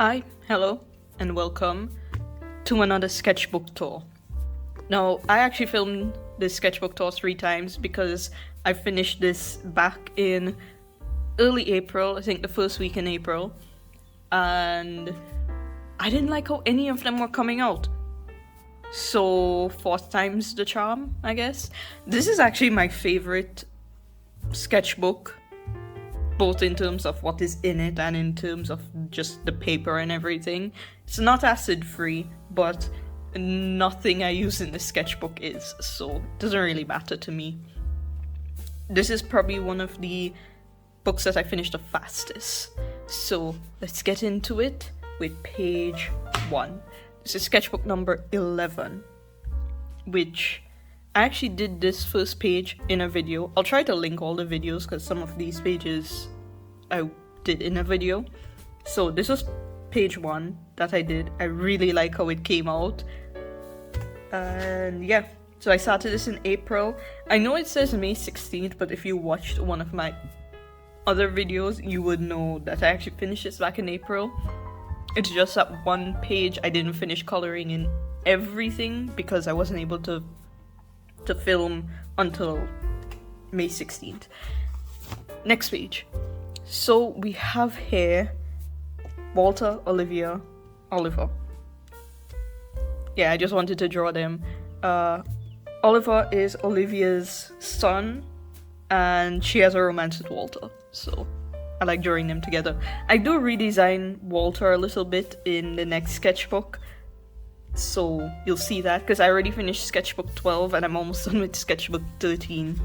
Hi, hello, and welcome to another sketchbook tour. Now, I actually filmed this sketchbook tour 3 times because I finished this back in early April, I think the first week in April, and I didn't like how any of them were coming out. So, fourth time's the charm, I guess. This is actually my favorite sketchbook, both in terms of what is in it and in terms of just the paper and everything. It's not acid free, but nothing I use in the sketchbook is, so it doesn't really matter to me. This is probably one of the books that I finished the fastest. So let's get into it with page 1. This is sketchbook number 11, which I actually did this first page in a video. I'll try to link all the videos because some of these pages I did in a video. So this was page 1 that I did. I really like how it came out. And yeah, so I started this in April. I know it says May 16th, but if you watched one of my other videos, you would know that I actually finished this back in April. It's just that one page I didn't finish coloring in everything because I wasn't able to film until May 16th. Next page. So we have here Walter, Olivia, Oliver. Yeah, I just wanted to draw them. Oliver is Olivia's son, and she has a romance with Walter, so I like drawing them together. I do redesign Walter a little bit in the next sketchbook, so you'll see that, because I already finished sketchbook 12 and I'm almost done with sketchbook 13.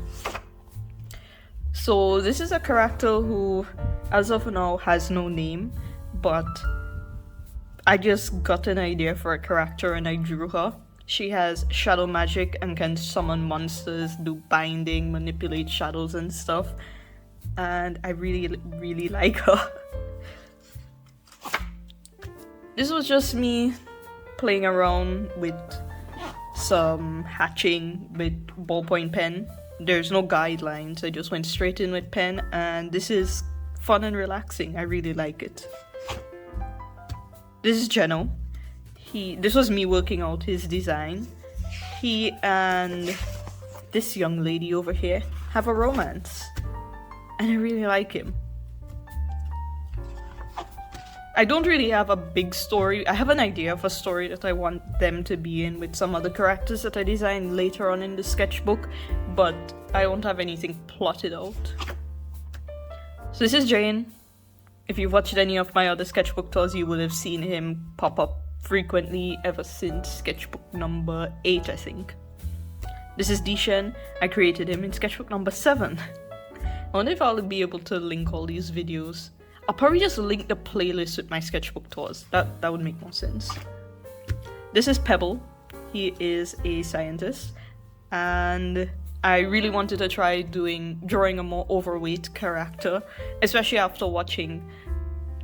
So this is a character who, as of now, has no name, but I just got an idea for a character and I drew her. She has shadow magic and can summon monsters, do binding, manipulate shadows and stuff, and I really like her. This was just me playing around with some hatching with ballpoint pen. There's no guidelines, I just went straight in with pen, and this is fun and relaxing. I really like it. This is Geno. This was me working out his design. He and this young lady over here have a romance, and I really like him. I don't really have a big story. I have an idea of a story that I want them to be in with some other characters that I design later on in the sketchbook, but I don't have anything plotted out. So this is Jane. If you've watched any of my other sketchbook tours, you would have seen him pop up frequently ever since sketchbook number 8, I think. This is Dishan. I created him in sketchbook number 7. I wonder if I'll be able to link all these videos. I'll probably just link the playlist with my sketchbook tours. That would make more sense. This is Pebble. He is a scientist, and I really wanted to try drawing a more overweight character, especially after watching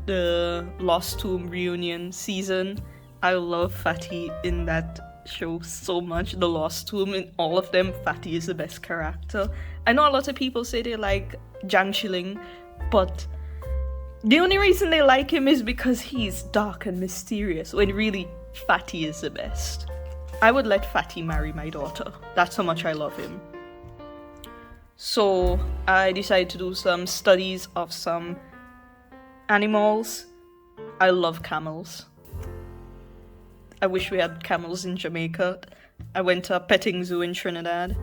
the Lost Tomb reunion season. I love Fatty in that show so much. The Lost Tomb, in all of them, Fatty is the best character. I know a lot of people say they like Jiang Shiling, but the only reason they like him is because he's dark and mysterious, when really Fatty is the best. I would let Fatty marry my daughter. That's how much I love him. So I decided to do some studies of some animals. I love camels. I wish we had camels in Jamaica. I went to a petting zoo in Trinidad,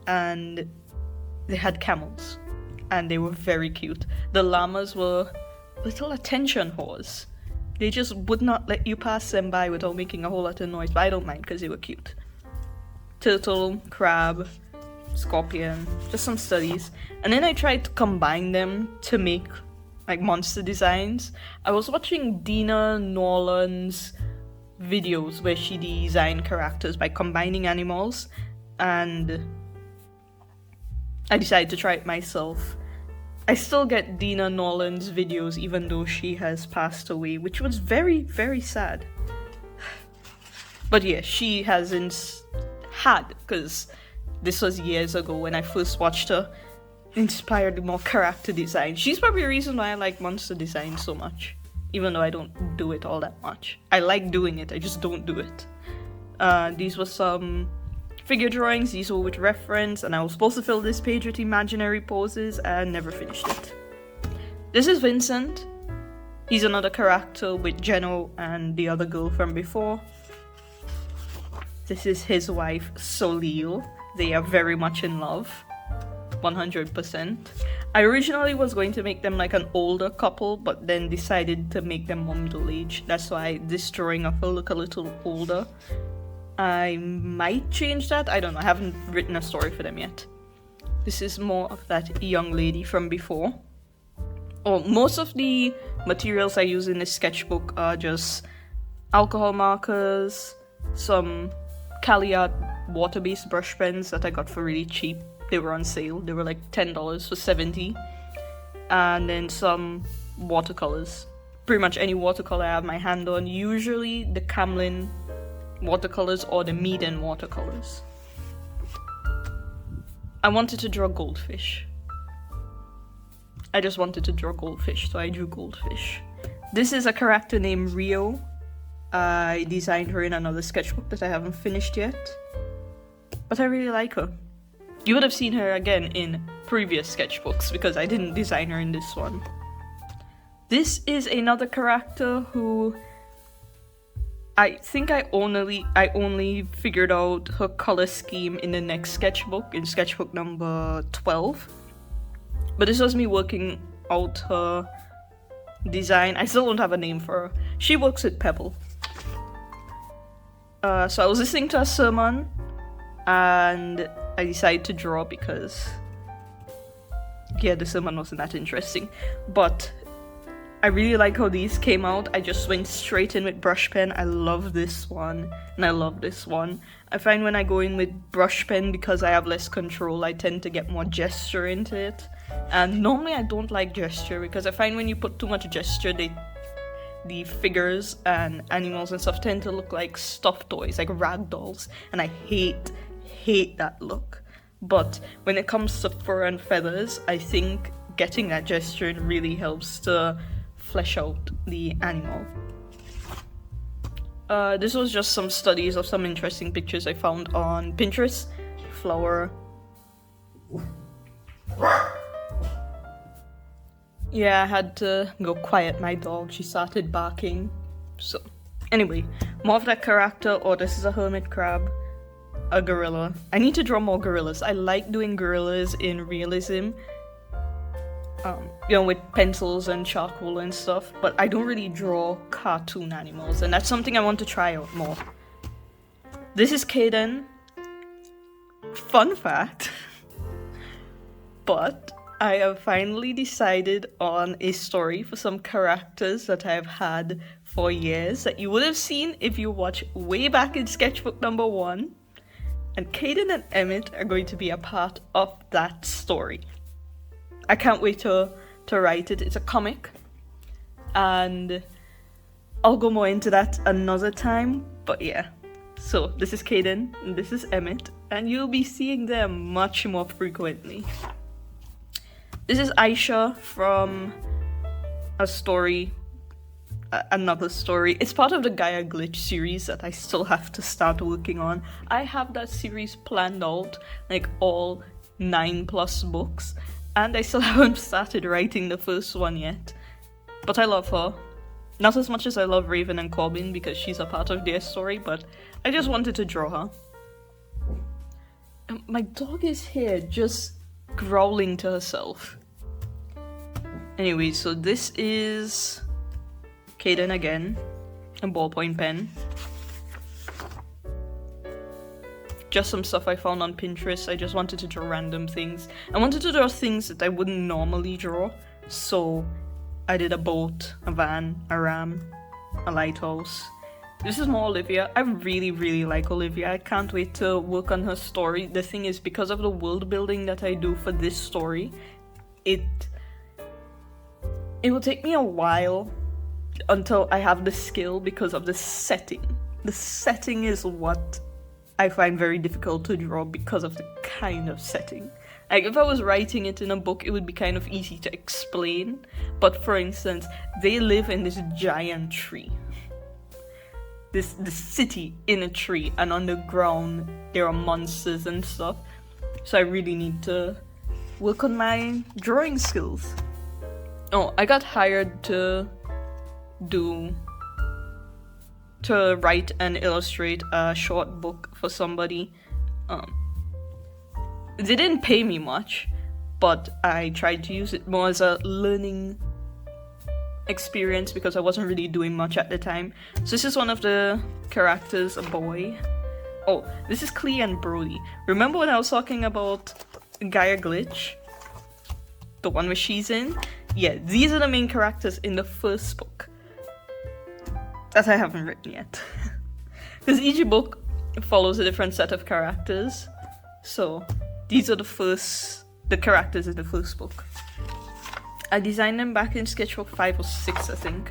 and they had camels, and they were very cute. The llamas were little attention whores. They just would not let you pass them by without making a whole lot of noise, but I don't mind because they were cute. Turtle, crab, scorpion, just some studies. And then I tried to combine them to make like monster designs. I was watching Dina Nolan's videos where she designed characters by combining animals, and I decided to try it myself. I still get Dina Nolan's videos even though she has passed away, which was very, very sad. But yeah, she hasn't had, because this was years ago when I first watched her, inspired more character design. She's probably the reason why I like monster design so much. even though I don't do it all that much. I like doing it, I just don't do it. These were some figure drawings, these were with reference, and I was supposed to fill this page with imaginary poses and never finished it. This is Vincent. He's another character with Jeno and the other girl from before. This is his wife, Solil. They are very much in love. 100%. I originally was going to make them like an older couple, but then decided to make them more middle-aged. That's why this drawing of her look a little older. I might change that. I don't know. I haven't written a story for them yet. This is more of that young lady from before. Most of the materials I use in this sketchbook are just alcohol markers, some Cali Art water-based brush pens that I got for really cheap. They were on sale. They were like $10 for 70. And then some watercolors. Pretty much any watercolor I have my hand on. Usually the Camlin watercolors or the Meaden watercolors. I wanted to draw goldfish. I just wanted to draw goldfish, so I drew goldfish. This is a character named Rio. I designed her in another sketchbook that I haven't finished yet. But I really like her. You would have seen her again in previous sketchbooks because I didn't design her in this one. This is another character who I think I only figured out her color scheme in the next sketchbook, in sketchbook number 12. But this was me working out her design. I still don't have a name for her. She works with Pebble. So I was listening to a sermon and I decided to draw because, yeah, the sermon wasn't that interesting. But I really like how these came out. I just went straight in with brush pen. I love this one and I love this one. I find when I go in with brush pen, because I have less control, I tend to get more gesture into it. And normally I don't like gesture because I find when you put too much gesture, the figures and animals and stuff tend to look like stuffed toys, like rag dolls. And I hate that look. But when it comes to fur and feathers, I think getting that gesture in really helps to flesh out the animal. This was just some studies of some interesting pictures I found on Pinterest. Flower. Yeah, I had to go quiet my dog. She started barking. So, anyway, more of that character. This is a hermit crab. A gorilla. I need to draw more gorillas. I like doing gorillas in realism. With pencils and charcoal and stuff, but I don't really draw cartoon animals, and that's something I want to try out more. This is Kaden. Fun fact. But I have finally decided on a story for some characters that I've had for years that you would have seen if you watch way back in sketchbook number 1. And Kaden and Emmett are going to be a part of that story. I can't wait to write it. It's a comic. And I'll go more into that another time. But yeah. So this is Kaden and this is Emmett. And you'll be seeing them much more frequently. This is Aisha from a story. Another story. It's part of the Gaia Glitch series that I still have to start working on. I have that series planned out, like all 9+ books, and I still haven't started writing the first one yet. But I love her. Not as much as I love Raven and Corbin because she's a part of their story, but I just wanted to draw her. And my dog is here just growling to herself. Anyway, so this is Kaden again, a ballpoint pen. Just some stuff I found on Pinterest. I just wanted to draw random things. I wanted to draw things that I wouldn't normally draw. So I did a boat, a van, a ram, a lighthouse. This is more Olivia. I really, really like Olivia. I can't wait to work on her story. The thing is, because of the world building that I do for this story, it will take me a while until I have the skill because of the setting. The setting is what I find very difficult to draw because of the kind of setting. Like, if I was writing it in a book, it would be kind of easy to explain. But for instance, they live in this giant tree. The city in a tree, and on the ground there are monsters and stuff. So I really need to work on my drawing skills. Oh, I got hired to write and illustrate a short book for somebody. They didn't pay me much, but I tried to use it more as a learning experience because I wasn't really doing much at the time. So this is one of the characters, a boy. Oh, this is Clea and Brody. Remember when I was talking about Gaia Glitch? The one where she's in? Yeah, these are the main characters in the first book that I haven't written yet. Because each book follows a different set of characters. So these are the characters in the first book. I designed them back in Sketchbook 5 or 6, I think.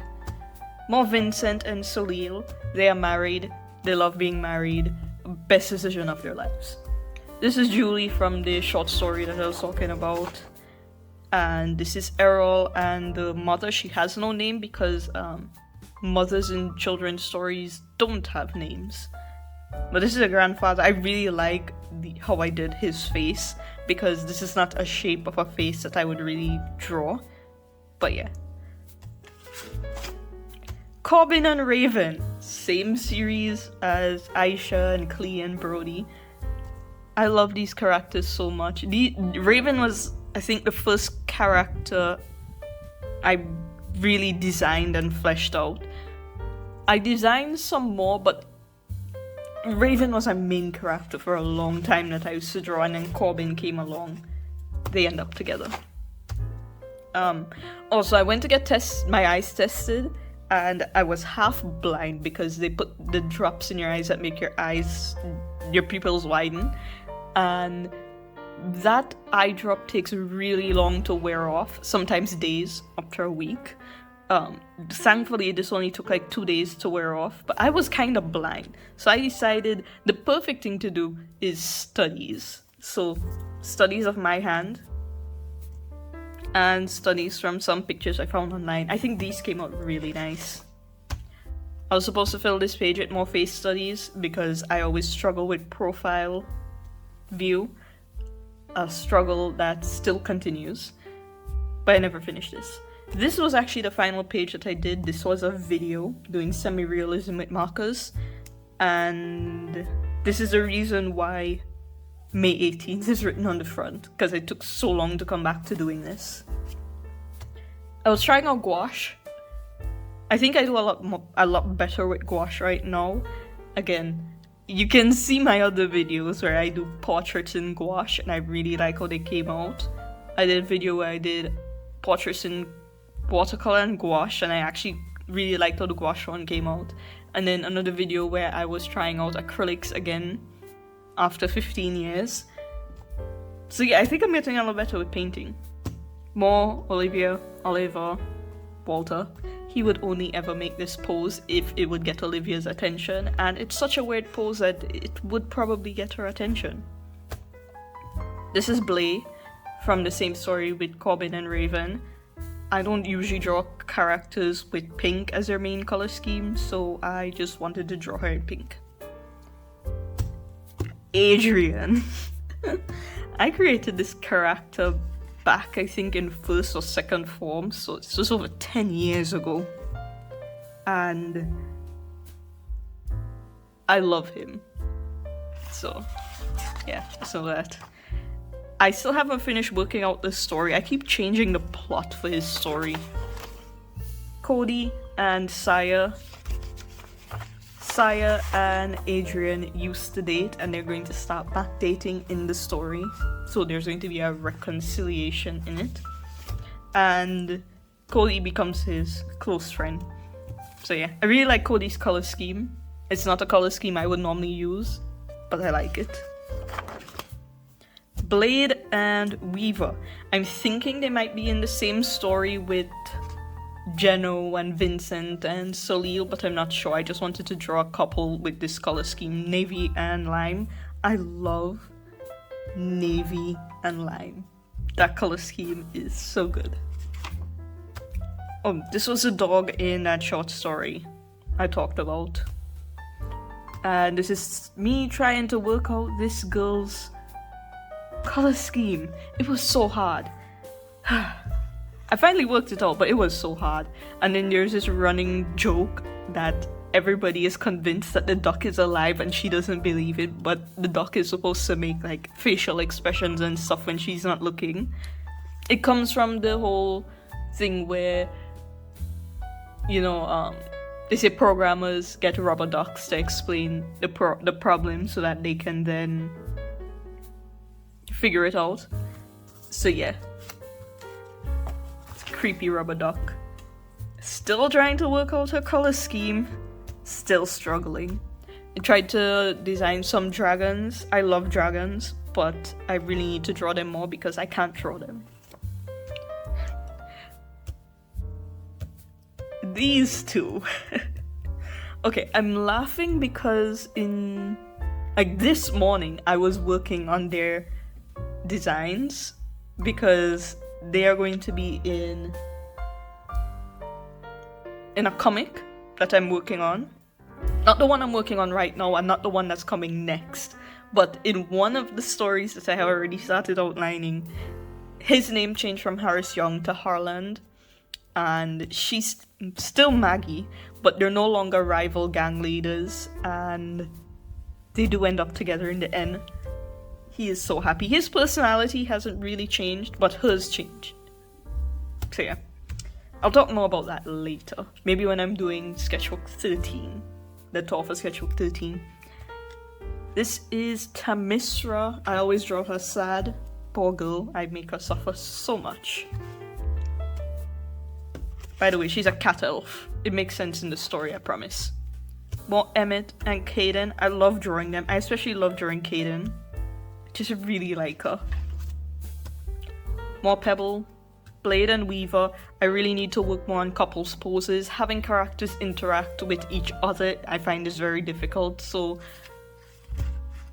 More Vincent and Soleil. They are married. They love being married. Best decision of their lives. This is Julie from the short story that I was talking about. And this is Errol and the mother. She has no name because mothers in children's stories don't have names. But this is a grandfather. I really like how I did his face because this is not a shape of a face that I would really draw. But yeah. Corbin and Raven. Same series as Aisha and Clea and Brody. I love these characters so much. Raven was, I think, the first character I really designed and fleshed out. I designed some more, but Raven was a main character for a long time that I used to draw, and then Corbin came along. They end up together. Also, I went to get my eyes tested, and I was half blind because they put the drops in your eyes that make your pupils widen, and that eye drop takes really long to wear off, sometimes days, up to a week. Thankfully, this only took like 2 days to wear off, but I was kind of blind. So I decided the perfect thing to do is studies. So, studies of my hand and studies from some pictures I found online. I think these came out really nice. I was supposed to fill this page with more face studies because I always struggle with profile view. A struggle that still continues, but I never finished this. This was actually the final page that I did. This was a video doing semi-realism with markers, and this is the reason why May 18th is written on the front, because it took so long to come back to doing this. I was trying out gouache. I think I do a lot better with gouache right now. Again, you can see my other videos where I do portraits in gouache, and I really like how they came out. I did a video where I did portraits in watercolor and gouache, and I actually really liked how the gouache one came out. And then another video where I was trying out acrylics again after 15 years. So yeah, I think I'm getting a lot better with painting. More Oliver, Walter. He would only ever make this pose if it would get Olivia's attention, and it's such a weird pose that it would probably get her attention. This is Blay from the same story with Corbin and Raven. I don't usually draw characters with pink as their main color scheme, so I just wanted to draw her in pink. Adrian. I created this character back, I think, in first or second form, so this was over 10 years ago. And I love him. So, yeah, so that. I still haven't finished working out the story. I keep changing the plot for his story. Cody and Saya and Adrian used to date, and they're going to start back dating in the story. So there's going to be a reconciliation in it. And Cody becomes his close friend. So yeah, I really like Cody's color scheme. It's not a color scheme I would normally use, but I like it. Blade and Weaver. I'm thinking they might be in the same story with Geno and Vincent and Soleil, but I'm not sure. I just wanted to draw a couple with this color scheme, navy and lime. I love navy, and lime. That color scheme is so good. Oh, this was a dog in that short story I talked about. And this is me trying to work out this girl's color scheme. It was so hard. I finally worked it out, but it was so hard. And then there's this running joke that everybody is convinced that the duck is alive and she doesn't believe it, but the duck is supposed to make like facial expressions and stuff when she's not looking. It comes from the whole thing where, you know, they say programmers get rubber ducks to explain the problem so that they can then figure it out. So yeah. It's a creepy rubber duck. Still trying to work out her color scheme. Still struggling. I tried to design some dragons. I love dragons, but I really need to draw them more because I can't draw them. These two. Okay, I'm laughing because in like this morning I was working on their designs because they are going to be in a comic that I'm working on. Not the one I'm working on right now and not the one that's coming next, but in one of the stories that I have already started outlining, his name changed from Harris Young to Harland, and she's still Maggie, but they're no longer rival gang leaders, and they do end up together in the end. He is so happy. His personality hasn't really changed, but hers changed. So yeah, I'll talk more about that later. Maybe when I'm doing Sketchbook 13, the tour for Sketchbook 13. This is Tamisra. I always draw her sad. Poor girl, I make her suffer so much. By the way, she's a cat elf. It makes sense in the story, I promise. More Emmett and Kaden. I love drawing them. I especially love drawing Kaden. I just really like her. More Pebble. Blade and Weaver. I really need to work more on couples poses. Having characters interact with each other I find is very difficult, so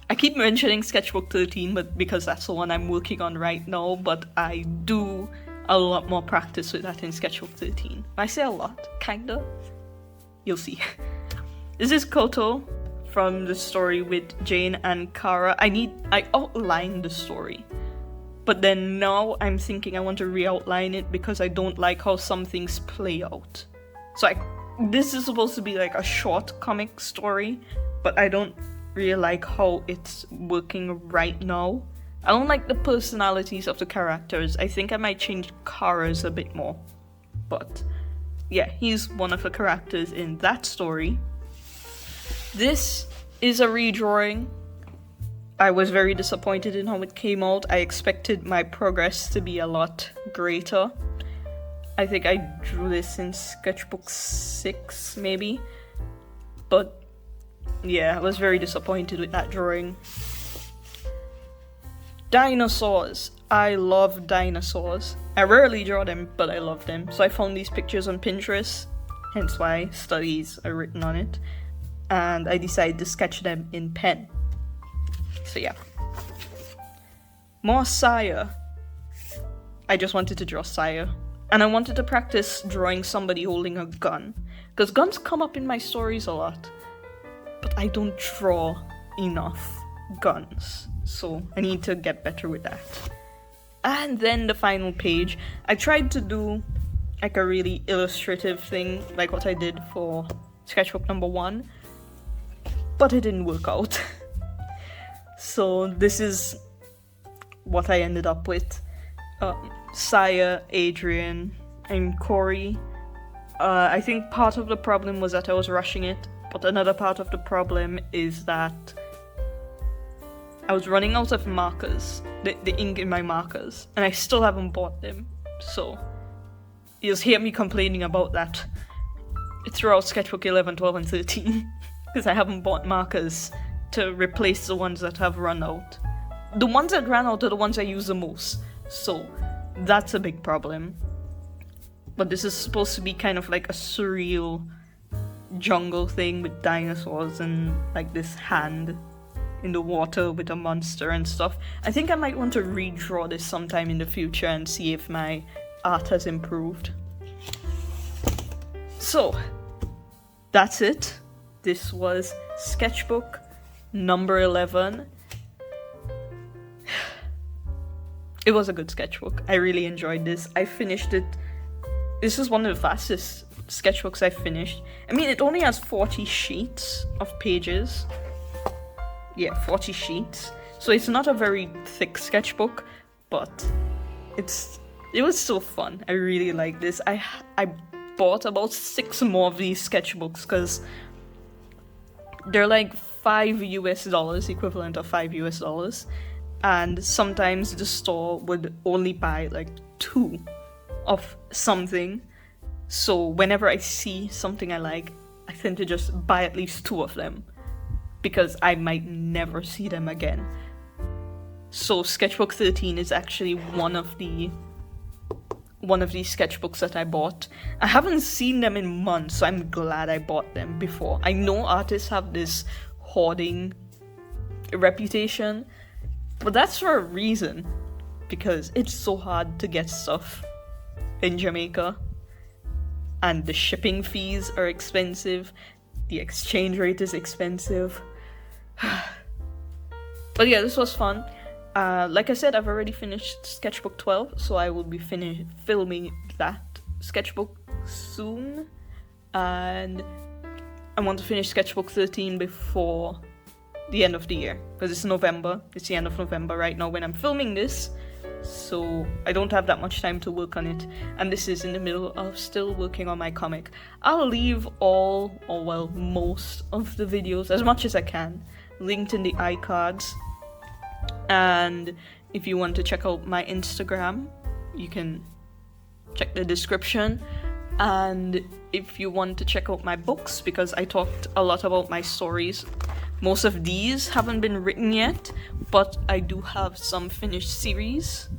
I keep mentioning Sketchbook 13 but because that's the one I'm working on right now, but I do a lot more practice with that in Sketchbook 13. I say a lot, kinda. You'll see. This is Koto from the story with Jane and Kara. I outlined the story, but then now I'm thinking I want to re-outline it because I don't like how some things play out. So this is supposed to be like a short comic story, but I don't really like how it's working right now. I don't like the personalities of the characters. I think I might change Kara's a bit more. But yeah, he's one of the characters in that story. This is a redrawing. I was very disappointed in how it came out. I expected my progress to be a lot greater. I think I drew this in Sketchbook 6, maybe. But yeah, I was very disappointed with that drawing. Dinosaurs. I love dinosaurs. I rarely draw them, but I love them. So I found these pictures on Pinterest, hence why studies are written on it. And I decided to sketch them in pen. So yeah. More Saya. I just wanted to draw Saya. And I wanted to practice drawing somebody holding a gun. Because guns come up in my stories a lot. But I don't draw enough guns. So I need to get better with that. And then the final page. I tried to do like a really illustrative thing, like what I did for sketchbook number 1. But it didn't work out. So this is what I ended up with. Saya, Adrian, and Corey. I think part of the problem was that I was rushing it, but another part of the problem is that I was running out of markers, the ink in my markers, and I still haven't bought them. So you'll hear me complaining about that throughout Sketchbook 11, 12, and 13, because I haven't bought markers to replace the ones that have run out. The ones that ran out are the ones I use the most, so that's a big problem. But this is supposed to be kind of like a surreal jungle thing with dinosaurs and like this hand in the water with a monster and stuff. I think I might want to redraw this sometime in the future and see if my art has improved. So, that's it. This was sketchbook number 11. It was a good sketchbook. I really enjoyed this. I finished it. This is one of the fastest sketchbooks I've finished. I mean, it only has 40 sheets of pages. Yeah, 40 sheets. So it's not a very thick sketchbook, but it was still fun. I really like this. I bought about 6 more of these sketchbooks because they're like $5 equivalent of $5, and sometimes the store would only buy like 2 of something. So whenever I see something I like, I tend to just buy at least 2 of them because I might never see them again. So Sketchbook 13 is actually one of these sketchbooks that I bought. I haven't seen them in months, so I'm glad I bought them before. I know artists have this hoarding reputation, but that's for a reason, because it's so hard to get stuff in Jamaica, and the shipping fees are expensive, the exchange rate is expensive. But yeah, this was fun. Like I said, I've already finished Sketchbook 12, so I will be filming that sketchbook soon. And I want to finish Sketchbook 13 before the end of the year, because it's November. It's the end of November right now when I'm filming this, so I don't have that much time to work on it. And this is in the middle of still working on my comic. I'll leave most of the videos, as much as I can, linked in the iCards. And if you want to check out my Instagram, you can check the description. And if you want to check out my books, because I talked a lot about my stories, most of these haven't been written yet, but I do have some finished series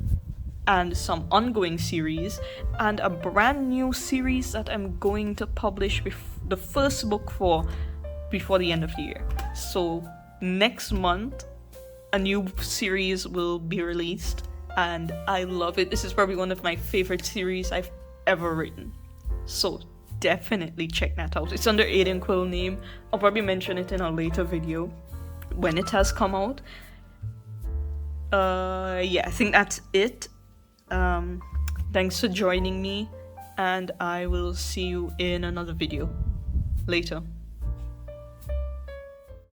and some ongoing series and a brand new series that I'm going to publish the first book for before the end of the year. So next month a new series will be released, and I love it. This is probably one of my favorite series I've ever written, so definitely check that out. It's under Aiden Quill name. I'll probably mention it in a later video when it has come out. Yeah, I think that's it. Thanks for joining me, and I will see you in another video later.